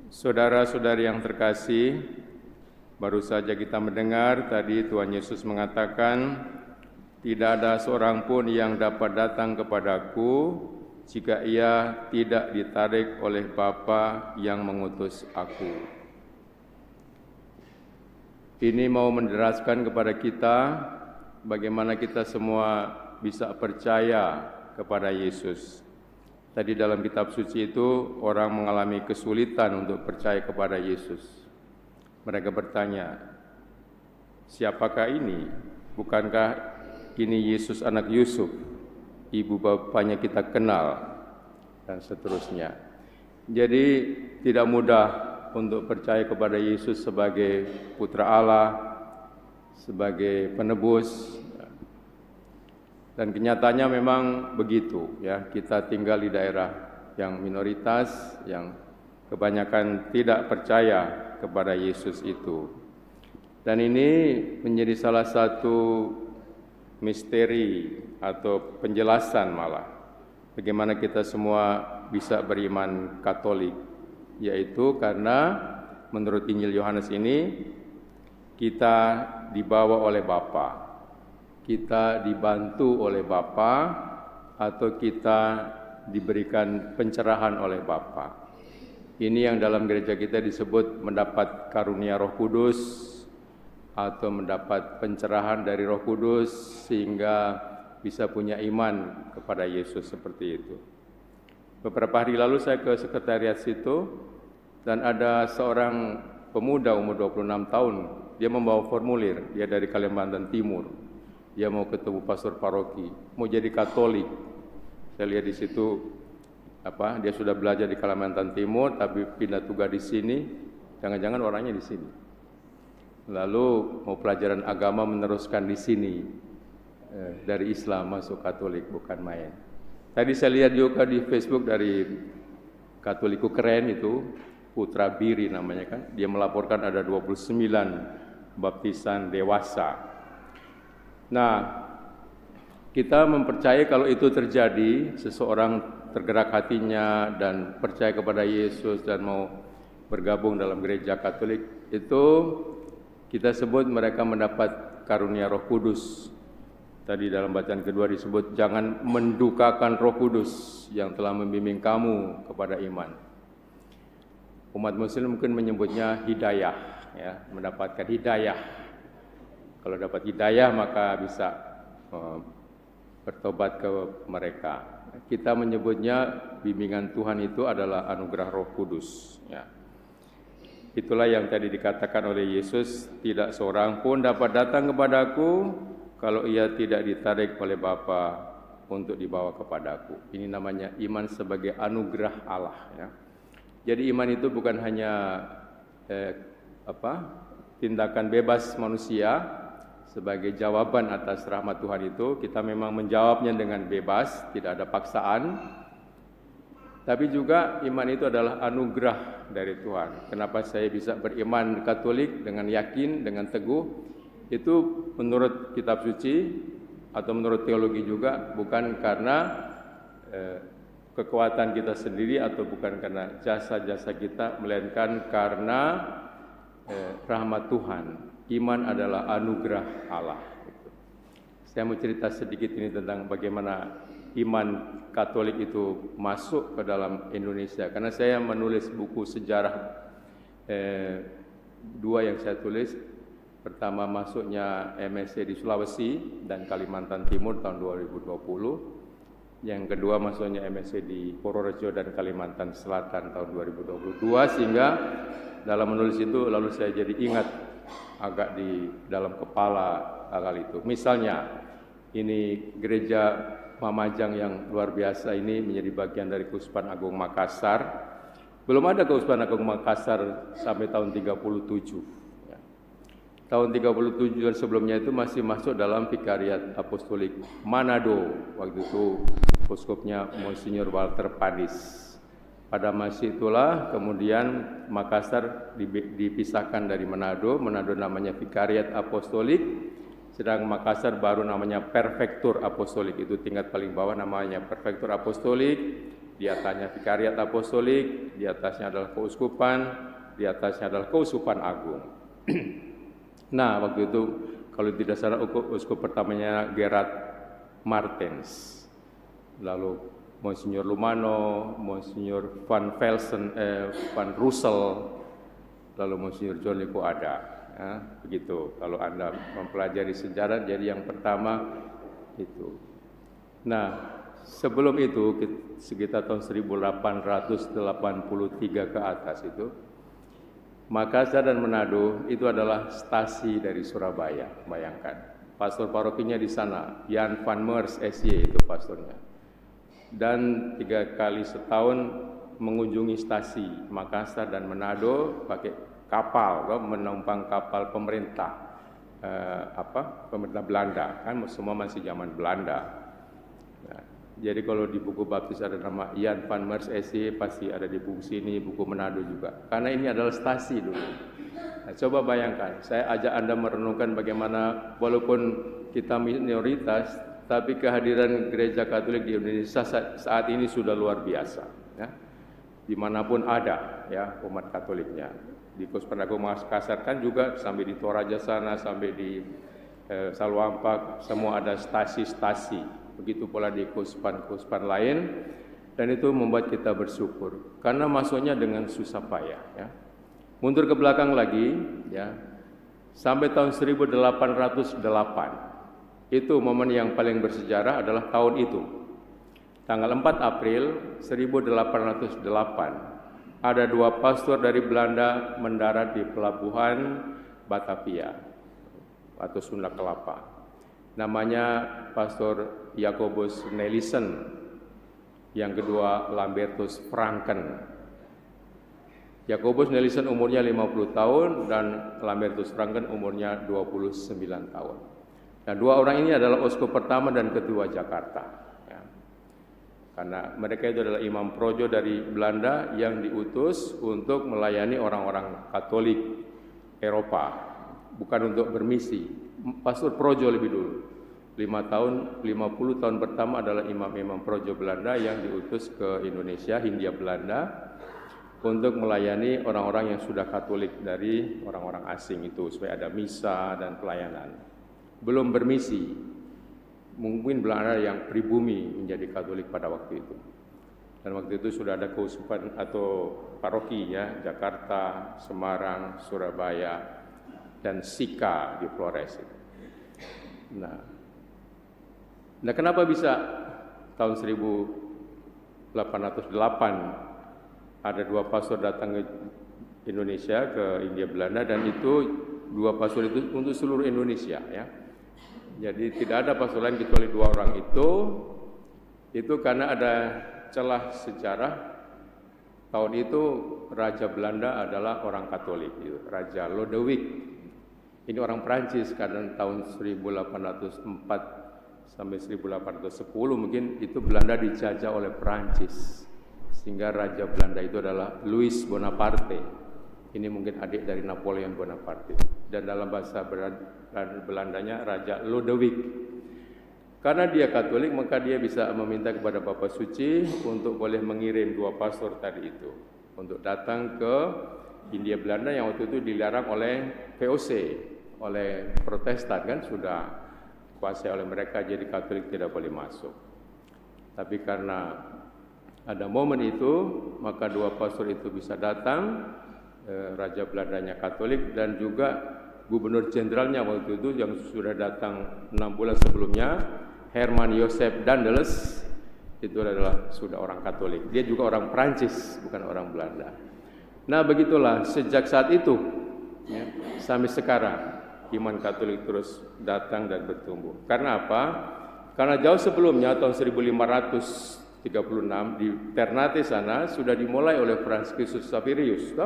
Saudara-saudari yang terkasih, baru saja kita mendengar tadi Tuhan Yesus mengatakan, "Tidak ada seorang pun yang dapat datang kepadaku jika ia tidak ditarik oleh Bapa yang mengutus aku." Ini mau menjelaskan kepada kita bagaimana kita semua bisa percaya kepada Yesus. Tadi dalam kitab suci itu orang mengalami kesulitan untuk percaya kepada Yesus. Mereka bertanya, siapakah ini? Bukankah ini Yesus anak Yusuf? Ibu bapanya kita kenal, dan seterusnya. Jadi tidak mudah untuk percaya kepada Yesus sebagai putra Allah, sebagai penebus. Dan kenyataannya memang begitu, ya. Kita tinggal di daerah yang minoritas, yang kebanyakan tidak percaya kepada Yesus itu. Dan ini menjadi salah satu misteri atau penjelasan malah bagaimana kita semua bisa beriman Katolik, yaitu karena menurut Injil Yohanes ini kita dibawa oleh Bapa. Kita dibantu oleh Bapa atau kita diberikan pencerahan oleh Bapa. Ini yang dalam gereja kita disebut mendapat karunia Roh Kudus atau mendapat pencerahan dari Roh Kudus sehingga bisa punya iman kepada Yesus seperti itu. Beberapa hari lalu saya ke sekretariat situ dan ada seorang pemuda umur 26 tahun. Dia membawa formulir, dia dari Kalimantan Timur. Dia mau ketemu pastor paroki, mau jadi Katolik. Saya lihat di situ dia sudah belajar di Kalimantan Timur tapi pindah tugas di sini. Jangan-jangan orangnya di sini. Lalu mau pelajaran agama meneruskan di sini. Dari Islam masuk Katolik, bukan main. Tadi saya lihat juga di Facebook dari Katoliku keren itu, Putra Biri namanya kan. Dia melaporkan ada 29 baptisan dewasa. Nah, kita mempercayai kalau itu terjadi, seseorang tergerak hatinya dan percaya kepada Yesus dan mau bergabung dalam gereja Katolik, itu kita sebut mereka mendapat karunia Roh Kudus. Tadi dalam bacaan kedua disebut, jangan mendukakan Roh Kudus yang telah membimbing kamu kepada iman. Umat Muslim mungkin menyebutnya hidayah, ya, mendapatkan hidayah. Kalau dapat hidayah maka bisa bertobat ke mereka. Kita menyebutnya bimbingan Tuhan itu adalah anugerah Roh Kudus, ya. Itulah yang tadi dikatakan oleh Yesus, tidak seorang pun dapat datang kepadaku kalau ia tidak ditarik oleh Bapa untuk dibawa kepadaku. Ini namanya iman sebagai anugerah Allah, ya. Jadi iman itu bukan hanya tindakan bebas manusia. Sebagai jawaban atas rahmat Tuhan itu, kita memang menjawabnya dengan bebas, tidak ada paksaan. Tapi juga iman itu adalah anugerah dari Tuhan. Kenapa saya bisa beriman Katolik dengan yakin, dengan teguh? Itu menurut kitab suci atau menurut teologi juga bukan karena kekuatan kita sendiri atau bukan karena jasa-jasa kita, melainkan karena rahmat Tuhan. Iman adalah anugerah Allah. Saya mau cerita sedikit ini tentang bagaimana iman Katolik itu masuk ke dalam Indonesia. Karena saya menulis buku sejarah dua yang saya tulis. Pertama masuknya MSc di Sulawesi dan Kalimantan Timur tahun 2020. Yang kedua masuknya MSc di Purworejo dan Kalimantan Selatan tahun 2022. Sehingga dalam menulis itu lalu saya jadi ingat agak di dalam kepala hal itu. Misalnya, ini gereja Mamajang yang luar biasa ini menjadi bagian dari Keuskupan Agung Makassar. Belum ada Keuskupan Agung Makassar sampai tahun 37. Ya. Tahun 37 dan sebelumnya itu masih masuk dalam Vikariat Apostolik Manado. Waktu itu Uskupnya Monsinyur Walter Padis. Pada masa itulah kemudian Makassar dipisahkan dari Manado. Manado namanya Vikariat Apostolik, sedang Makassar baru namanya Prefektur Apostolik. Itu tingkat paling bawah namanya Prefektur Apostolik. Di atasnya vikariat apostolik, di atasnya adalah keuskupan, di atasnya adalah keuskupan agung. Nah, waktu itu kalau tidak salah uskup pertamanya Gerard Martens, lalu Monsignor Lumano, Monsignor Van Velsen, Van Russell, lalu Monsignor John Liko ada. Ya, begitu. Kalau Anda mempelajari sejarah, jadi yang pertama itu. Nah, sebelum itu sekitar tahun 1883 ke atas itu, Makassar dan Manado itu adalah stasi dari Surabaya. Bayangkan, pastor parokinya di sana, Jan van Meurs SY itu pastornya. Dan 3 kali setahun mengunjungi stasi Makassar dan Manado pakai kapal, menumpang kapal pemerintah, pemerintah Belanda, kan semua masih zaman Belanda. Nah, jadi kalau di buku baptis ada nama Jan van Meurs SY, pasti ada di buku sini, buku Manado juga. Karena ini adalah stasi dulu. Nah, coba bayangkan, saya ajak Anda merenungkan bagaimana walaupun kita minoritas, tapi kehadiran gereja Katolik di Indonesia saat ini sudah luar biasa. Ya. Dimanapun ada ya umat Katoliknya. Di Keuskupan Agung Makassar kan juga, sampai di Toraja sana, sampai di Salwampak, semua ada stasi-stasi. Begitu pula di keuskupan lain, dan itu membuat kita bersyukur karena masuknya dengan susah payah. Ya. Mundur ke belakang lagi, ya, sampai tahun 1808, itu momen yang paling bersejarah adalah tahun itu. Tanggal 4 April 1808, ada 2 pastor dari Belanda mendarat di pelabuhan Batavia atau Sunda Kelapa. Namanya Pastor Jacobus Nelson, yang kedua Lambertus Franken. Jacobus Nelson umurnya 50 tahun dan Lambertus Franken umurnya 29 tahun. Nah, 2 orang ini adalah uskup pertama dan kedua Jakarta. Ya. Karena mereka itu adalah imam projo dari Belanda yang diutus untuk melayani orang-orang Katolik Eropa, bukan untuk bermisi. Pastor projo lebih dulu. 50 tahun pertama adalah imam-imam projo Belanda yang diutus ke Indonesia, Hindia Belanda, untuk melayani orang-orang yang sudah Katolik dari orang-orang asing itu, supaya ada misa dan pelayanan. Belum bermisi, mungkin Belanda yang pribumi menjadi Katolik pada waktu itu. Dan waktu itu sudah ada keuskupan atau paroki ya, Jakarta, Semarang, Surabaya, dan Sika di Flores. Nah, kenapa bisa tahun 1808 ada 2 pastor datang ke Indonesia, ke Hindia Belanda, dan itu 2 pastor itu untuk seluruh Indonesia ya. Jadi tidak ada pastor lain kecuali 2 orang itu karena ada celah sejarah. Tahun itu Raja Belanda adalah orang Katolik, Raja Lodewijk. Ini orang Prancis, karena tahun 1804 sampai 1810 mungkin itu Belanda dijajah oleh Prancis, sehingga Raja Belanda itu adalah Louis Bonaparte. Ini mungkin adik dari Napoleon Bonaparte, dan dalam bahasa Belandanya Raja Lodewijk. Karena dia Katolik, maka dia bisa meminta kepada Bapak Suci untuk boleh mengirim 2 pastor tadi itu untuk datang ke Hindia Belanda yang waktu itu dilarang oleh VOC, oleh Protestan, kan sudah kuasai oleh mereka, jadi Katolik tidak boleh masuk. Tapi karena ada momen itu, maka 2 pastor itu bisa datang. Raja Belandanya Katolik, dan juga Gubernur Jenderalnya waktu itu yang sudah datang 6 bulan sebelumnya, Herman Joseph Daendels, itu adalah sudah orang Katolik. Dia juga orang Prancis, bukan orang Belanda. Nah, begitulah sejak saat itu ya, sampai sekarang iman Katolik terus datang dan bertumbuh. Karena apa? Karena jauh sebelumnya tahun 1536 di Ternate sana sudah dimulai oleh Franciscus Xaverius.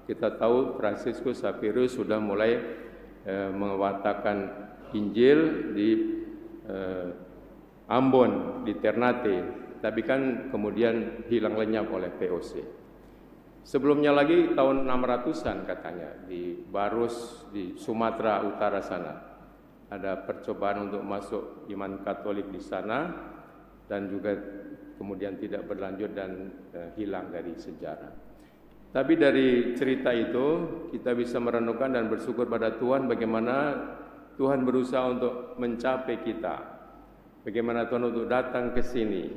Kita tahu Franciscus Xaverius sudah mulai mewartakan Injil di Ambon, di Ternate, tapi kan kemudian hilang lenyap oleh VOC. Sebelumnya lagi tahun 600-an katanya di Barus di Sumatera Utara sana ada percobaan untuk masuk iman Katolik di sana, dan juga kemudian tidak berlanjut dan hilang dari sejarah. Tapi dari cerita itu kita bisa merenungkan dan bersyukur pada Tuhan bagaimana Tuhan berusaha untuk mencapai kita. Bagaimana Tuhan untuk datang ke sini.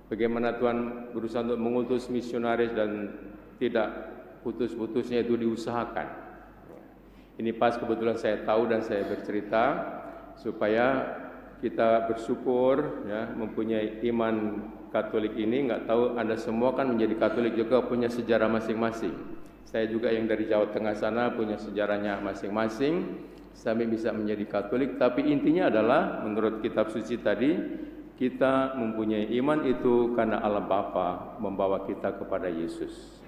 Bagaimana Tuhan berusaha untuk mengutus misionaris dan tidak putus-putusnya itu diusahakan. Ini pas kebetulan saya tahu dan saya bercerita supaya kita bersyukur ya, mempunyai iman Katolik ini. Nggak tahu Anda semua kan menjadi Katolik juga punya sejarah masing-masing. Saya juga yang dari Jawa Tengah sana punya sejarahnya masing-masing sampai bisa menjadi Katolik. Tapi intinya adalah menurut kitab suci tadi, kita mempunyai iman itu karena Allah Bapa membawa kita kepada Yesus.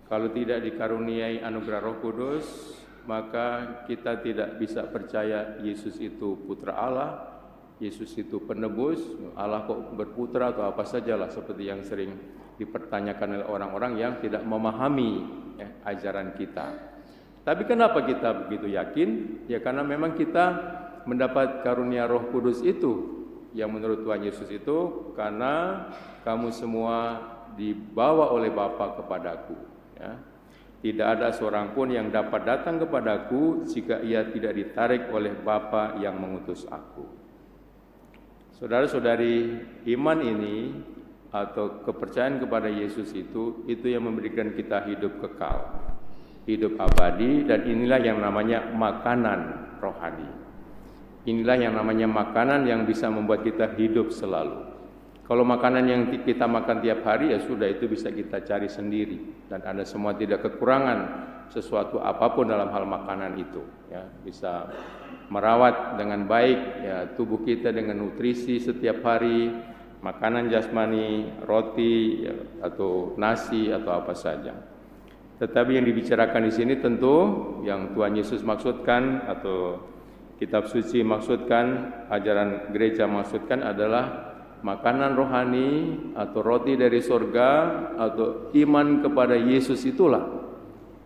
Kalau tidak dikaruniai anugerah Roh Kudus, maka kita tidak bisa percaya Yesus itu putra Allah, Yesus itu penebus, Allah kok berputra atau apa sajalah seperti yang sering dipertanyakan oleh orang-orang yang tidak memahami ajaran kita. Tapi kenapa kita begitu yakin? Ya karena memang kita mendapat karunia Roh Kudus itu, yang menurut Tuhan Yesus itu, karena kamu semua dibawa oleh Bapa kepadaku. Ya. Tidak ada seorang pun yang dapat datang kepadaku jika ia tidak ditarik oleh Bapa yang mengutus aku. Saudara-saudari, iman ini atau kepercayaan kepada Yesus itu yang memberikan kita hidup kekal, hidup abadi, dan inilah yang namanya makanan rohani. Inilah yang namanya makanan yang bisa membuat kita hidup selalu. Kalau makanan yang kita makan tiap hari, ya sudah, itu bisa kita cari sendiri. Dan Anda semua tidak kekurangan sesuatu apapun dalam hal makanan itu. Ya, bisa merawat dengan baik ya, tubuh kita dengan nutrisi setiap hari, makanan jasmani, roti ya, atau nasi atau apa saja. Tetapi yang dibicarakan di sini tentu yang Tuhan Yesus maksudkan atau kitab suci maksudkan, ajaran gereja maksudkan adalah makanan rohani atau roti dari surga atau iman kepada Yesus itulah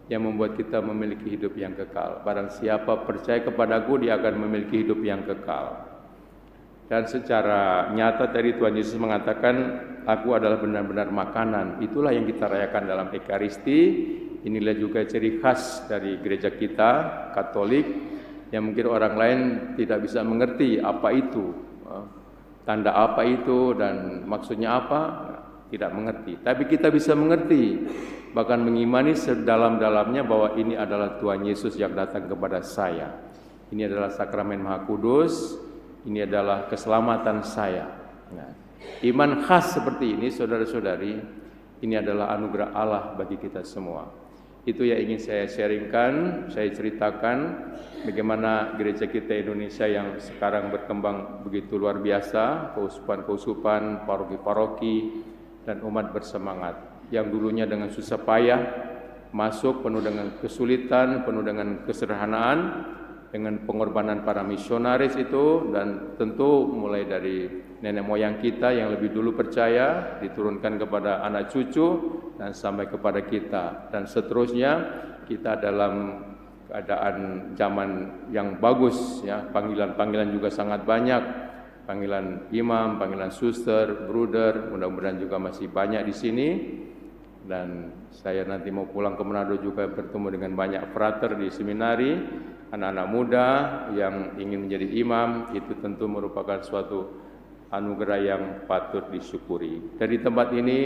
yang membuat kita memiliki hidup yang kekal. Barang siapa percaya kepadaku, dia akan memiliki hidup yang kekal. Dan secara nyata tadi Tuhan Yesus mengatakan, aku adalah benar-benar makanan. Itulah yang kita rayakan dalam Ekaristi. Inilah juga ciri khas dari gereja kita, Katolik, yang mungkin orang lain tidak bisa mengerti apa itu, tanda apa itu dan maksudnya apa, tidak mengerti. Tapi kita bisa mengerti, bahkan mengimani sedalam-dalamnya bahwa ini adalah Tuhan Yesus yang datang kepada saya. Ini adalah sakramen Maha Kudus, ini adalah keselamatan saya. Nah, iman khas seperti ini, saudara-saudari, ini adalah anugerah Allah bagi kita semua. Itu yang ingin saya sharingkan, saya ceritakan bagaimana gereja kita Indonesia yang sekarang berkembang begitu luar biasa, keuskupan-keuskupan, paroki-paroki, dan umat bersemangat. Yang dulunya dengan susah payah, masuk penuh dengan kesulitan, penuh dengan kesederhanaan, dengan pengorbanan para misionaris itu, dan tentu mulai dari nenek moyang kita yang lebih dulu percaya, diturunkan kepada anak cucu, dan sampai kepada kita. Dan seterusnya kita dalam keadaan zaman yang bagus ya, panggilan-panggilan juga sangat banyak, panggilan imam, panggilan suster, bruder, mudah-mudahan juga masih banyak di sini. Dan saya nanti mau pulang ke Manado juga bertemu dengan banyak frater di seminari, anak-anak muda yang ingin menjadi imam. Itu tentu merupakan suatu anugerah yang patut disyukuri. Dari tempat ini,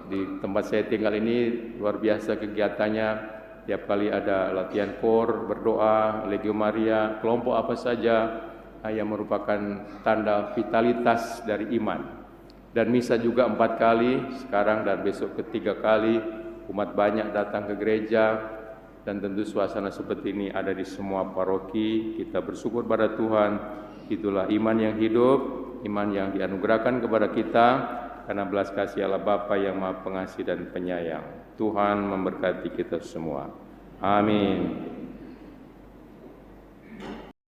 di tempat saya tinggal ini luar biasa kegiatannya. Tiap kali ada latihan kor, berdoa, Legio Maria, kelompok apa saja yang merupakan tanda vitalitas dari iman. Dan misa juga 4 kali sekarang dan besok ketiga kali. Umat banyak datang ke gereja, dan tentu suasana seperti ini ada di semua paroki. Kita bersyukur pada Tuhan. Itulah iman yang hidup, iman yang dianugerahkan kepada kita karena belas kasih Allah Bapa yang Maha Pengasih dan Penyayang. Tuhan memberkati kita semua. Amin.